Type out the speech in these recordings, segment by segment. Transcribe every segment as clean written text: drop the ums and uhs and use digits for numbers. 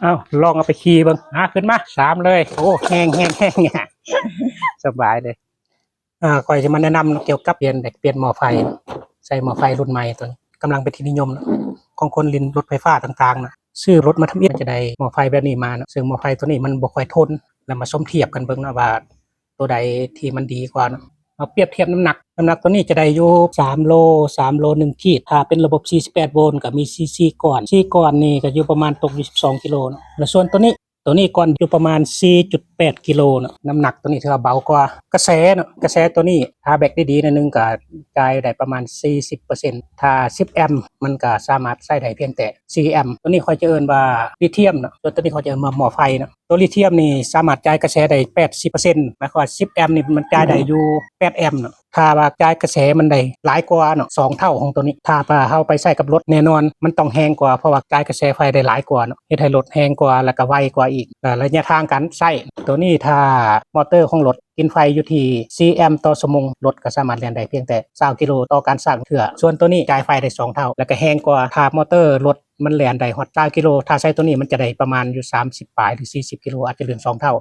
เอาลองเอาไปขี่บ้างขึ้นมา3เลยโอ้แห้งสบายเลยก่อนจะมาแนะนำเกี่ยวกับเปลี่ยนหม้อไฟใส่หม้อไฟรุ่นใหม่ตัวนี้กำลังเป็นที่นิยมของคนลินรถไฟฟ้าต่างๆนะซื้อรถมาทำอิฐจะได้หม้อไฟแบบนี้มาซึ่งหม้อไฟตัวนี้มันบ่ค่อยทนแล้วมาสมเทียบกันเบิ่งนะว่าตัวใดที่มันดีกว่านะเอาเปรียบเทียบน้ำหนักตัวนี้จะได้อยู่3 โล1 ขีดถ้าเป็นระบบ48โวลต์ก็มี4ก้อนนี่ก็อยู่ประมาณตกอยู่12กิโลนะแล้วส่วนตัวนี้ก่อนอยู่ประมาณ 4.8 กิโลนะน้ำหนักตัวนี้ถือว่าเบากว่ากระแสตัวนี้ถ้าแบตดีๆนึงก็จ่ายได้ประมาณ 40% ถ้า10แอมป์มันก็สามารถใช้ได้เพียงแต่4แอมป์ตัวนี้เขาจะเอิ้นว่าลิเธียมนะตัวนี้เขาจะเอิ้นว่าหม้อไฟนะตัวลิเธียมนี่สามารถจ่ายกระแสได้ 80% หมายความว่า10แอมป์นี่มันจ่ายได้อยู่8แอมป์นะถ้าว่าจ่ายกระแสมันได้หลายกว่าเนาะ2เท่าของตัวนี้ถ้าเฮาไปใช้กับรถแน่นอนมันต้องแรงกว่าเพราะว่าจ่ายกระแสไฟได้หลายกว่าเนาะเฮ็ดให้รถแรงกว่าแล้วก็ไวกว่าอีกระยะทางการใช้ตัวนี้ถ้ามอเตอร์ของรถกินไฟอยู่ที่4แอมป์ต่อชั่วโมงรถก็สามารถเล่นได้เพียงแต่20กิโลต่อการสร้างเทื่อส่วนตัวนี้จ่ายไฟได้2เท่าแล้วก็แรงกว่าถ้ามอเตอร์รถมันแล่นได้ฮอด20กิโลถ้าใช้ตัวนี้มันจะได้ประมาณอยู่30ปลายหรือ40กิโลอาจจะเหลือ2เท่า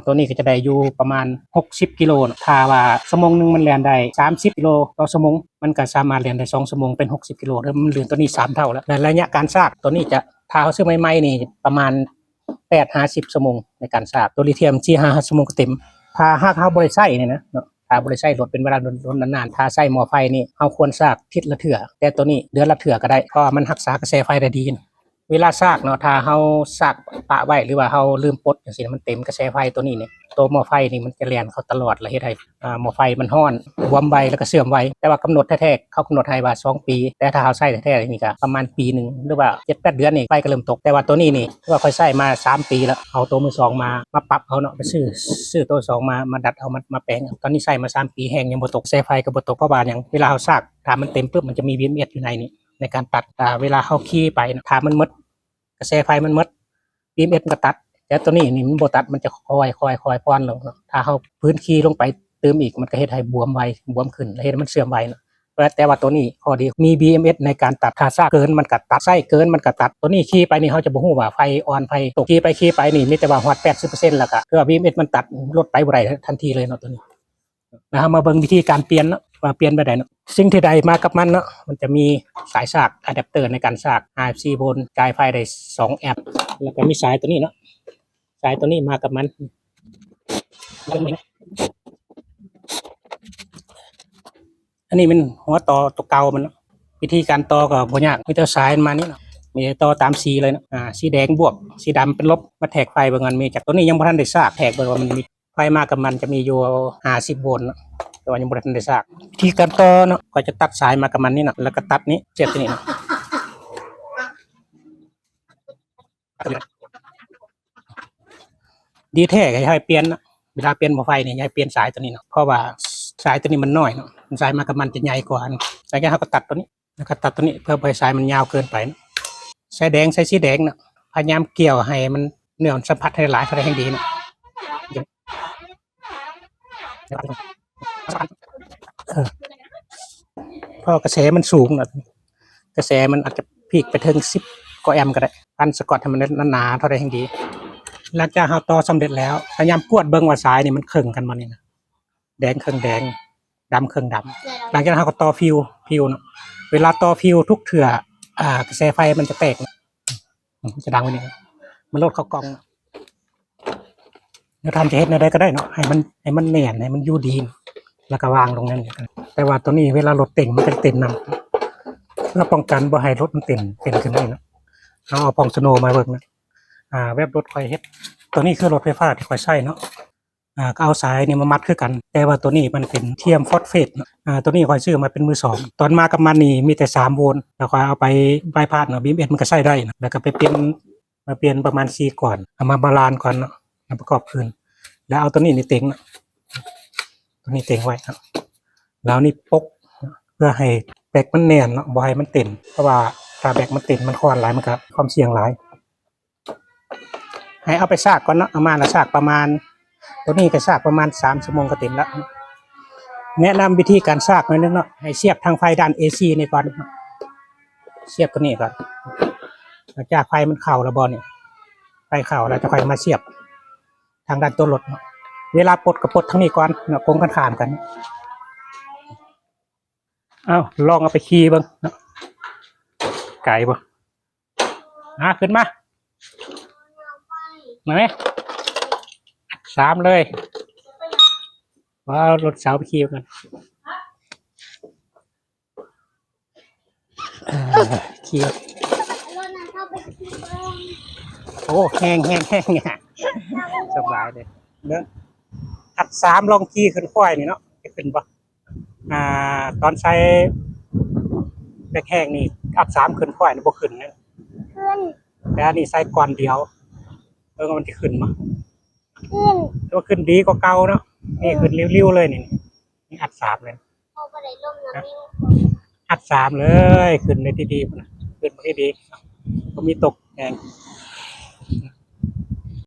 ตัวนี้ก็จะได้อยู่ประมาณ60กิโลถ้าว่าชั่วโมงนึงมันแล่นได้30กิโลต่อชั่วโมงมันก็สามารถแล่นได้2ชั่วโมงเป็น60กิโลแล้วมันเหลือตัวนี้3เท่าแล้วและระยะการชาร์จตัวนี้จะถ้าเขาซื้อใหม่ๆนี่ประมาณ8-50ชั่วโมงในการชาร์จตัวลิเธียมที่5ชั่วโมงก็เต็มถ้าหากเฮาบ่ได้ใช้นี่นะเนาะถ้าบ่ได้ใช้รถเป็นเวลานานๆถ้าใช้หม้อไฟนี่เฮาควรชาร์จทิศละเทื่อแต่ตัวนี้เดือนละเทื่อก็ได้เพราะมันรักษากระแสไฟได้ดีเวลาซากเนาะถ้าเฮาซากปะไว้หรือว่าเฮาลืมปลดจังซี่มันเต็มกระแสไฟตัวนี้เนี่ยตัวหม้อไฟนี่มันจะแล่นเข้าตลอดแล้วเฮ็ดให้หม้อไฟมันร้อนบวมไวแล้วก็เสื่อมไวแต่ว่ากำหนดแท้ๆเขากำหนดให้ว่า2ปีแต่ถ้าเฮาใช้แท้ๆนี่ก็ประมาณปีนึงหรือว่า 7-8 เดือนนี่ไฟก็เริ่มตกแต่ว่าตัวนี้นี่ว่าค่อยใช้มา3ปีแล้วเอาตัวมือ2มาปรับเอาเนาะไปซื้อตัว2มาดัดเอามาแปลงตอนนี้ใช้มา3ปีแห้งยังบ่ตกกระแสไฟก็บ่ตกเพราะว่าหยังเวลาเฮาซากถ้ามันเต็มปึ๊บมันจะมี BMS อยู่ในนี้ในการตัดเวลาเฮาขี่ไปถ้ามันหมดกระแสไฟมันหมด BMS มันก็ตัดแต่ตัวนี้นี่มันบ่ตัดมันจะค่อยๆพอนลงถ้าเฮาพื้นขี้ลงไปเติมอีกมันก็เฮ็ดให้บวมไวบวมขึ้นเฮ็ดให้มันเสื่อมไวเนาะแต่ว่าตัวนี้ข้อดีมี BMS ในการตัดถ้าซากเกินมันก็ตัดไส้เกินมันก็ตัดตัวนี้ขี้ไปนี่เฮาจะบ่ฮู้ว่าไฟอ่อนไฟตกขี้ไปนี่มีแต่ว่าฮอด 80% แล้วก็คือว่า BMS มันตัดลดไปบ่ได้ทันทีเลยเนาะตัวนี้นะครับมาเบิ่งวิธีการเปลี่ยนเนาะว่าเปลี่ยนไปได้เนาะสิ่งที่ได้มากับมันเนาะมันจะมีสายชาร์จอะแดปเตอร์ในการชาร์จ 50 โวลต์จ่ายไฟได้2แอมป์แล้วก็มีสายตัวนี้เนาะสายตัวนี้มากับมันอันนี้มันหัวต่อตัวเก่ามันวิธีการต่อก็บ่ยากมีแต่สายมานี่เนาะมีต่อตามสีเลยเนาะสีแดงบวกสีดำเป็นลบมาแทกไฟบางอันมีจากตัวนี้ยังบ่ทันได้ทราบแทกเบิ่งว่ามันมีไฟมากับมันจะมีอยู่50โวลต์เนาะแต่ว่ายังบ่ทันได้ทราบวิธีการต่อเนาะก็จะตัดสายมากับมันนี่เนาะแล้วก็ตัดนี้เสียบตัวนี้เนาะดีแท้ก็ให้เปลี่ยนเวลาเปลี่ยนหม้อไฟเนี่ยให้เปลี่ยนสายตัวนี้เนาะเพราะว่าสายตัวนี้มันน้อยเนาะสายมากับมันจะใหญ่กว่าสายแค่เขาก็ตัดตัวนี้แล้วก็ตัดตัวนี้เพื่อให้สายมันยาวเกินไปนะสายแดงสายสีแดงเนาะพยายามเกี่ยวให้มันเนื้อสัมผัสให้หลายเขาได้ให้ดีเนาะเพราะกระแสมันสูงเนาะกระแสมันอาจจะพีกไปถึง10 กว่าแอมป์ก็ได้พันสกอตให้มันหนาๆเท่าได้ให้ดีหลังจากเฮาต่อสำเร็จแล้วพยายามกวดเบิ่งว่าสายนี่มันครึ่งกันบ่นี่นะแดงครึ่งแดงดำครึ่งดำหลังจากนั้นเฮาก็ต่อฟิวเนาะเวลาต่อฟิวทุกเทื่อกระแสไฟมันจะแตกจะดังไปนี่มันลดเข้ากล่องแล้วทำจะเฮ็ดได้ก็ได้เนาะให้มันแน่นให้มันอยู่ดีแล้วก็วางลงนั่นแต่ว่าตัวนี้เวลารถเต็งมันจะเต็นนำเพื่อป้องกันบ่ให้รถมันเต็นขึ้นได้เนาะเอาปองสโนมาเบิ่งนะเว็บรถค่อยเฮ็ดตัวนี้คือรถไฟฟ้าที่ค่อยใช้เนาะก็เอาสายนี่มามัดคือกันแต่ว่าตัวนี้มันเป็นเทียมฟอสเฟตตัวนี้ค่อยซื้อมาเป็นมือ2ตอนมากับมันนี่มีแต่3โวลต์แล้วค่อยเอาไปบายพาสเนาะ BMS มันก็ใช้ได้นะแล้วก็ไปเปลี่ยนประมาณ4ก่อนเอามาบาลานซ์ก่อนเนาะมาประกอบคืนแล้วเอาตัวนี้นี่เต็งนะตัวนี้เต็งไว้ครับแล้วนี่ปกเพื่อให้แบกมันแน่นเนาะบ่ให้มันเต็มเพราะว่าถ้าแบกมันเต็มมันควันหลายมันก็ความเสี่ยงหลายให้เอาไปซากก่อนเนาะเอามาแล้วซากประมาณตัวนี้ก็ซากประมาณ3ชั่วโมงก็เต็มแล้วแนะนำวิธีการซากหน่อยนึงเนาะให้เสียบทางไฟด้าน AC นี่ก่อนเสียบตัวนี้ก่อนจากไฟมันเข้าแล้วบ่เนี่ย เข่าเราจะค่อยมาเสียบทางด้านตัวรถเนาะเวลาปลดก็ปลดทั้งนี้ก่อนเนาะโค้งกันขามกันเอาลองเอาไปขี่บ้างเนาะไก่บ้างขึ้นมาไหมสามเลยว่ารถเสาไปขี่กันขี่โอ้แห้งเนี่ยสบายเลยเนาะอัดสามลองขี่ขึ้นค่อยนี่เนาะจะขึ้นปะตอนใช้แห้งนี่อัดสามขึ้นค่อยนี่บ่ขึ้นนะขึ้นแต่อันนี้ใส่ก่อนเดียวมันจะขึ้นมาก็ขึ้นดีกว่าเก่าเนาะนี่ขึ้นเร็วๆเลยนี่อัดสามเลยอัดสามเลยขึ้นในที่ดีนะขึ้นมาที่ดีก็มีตกแดง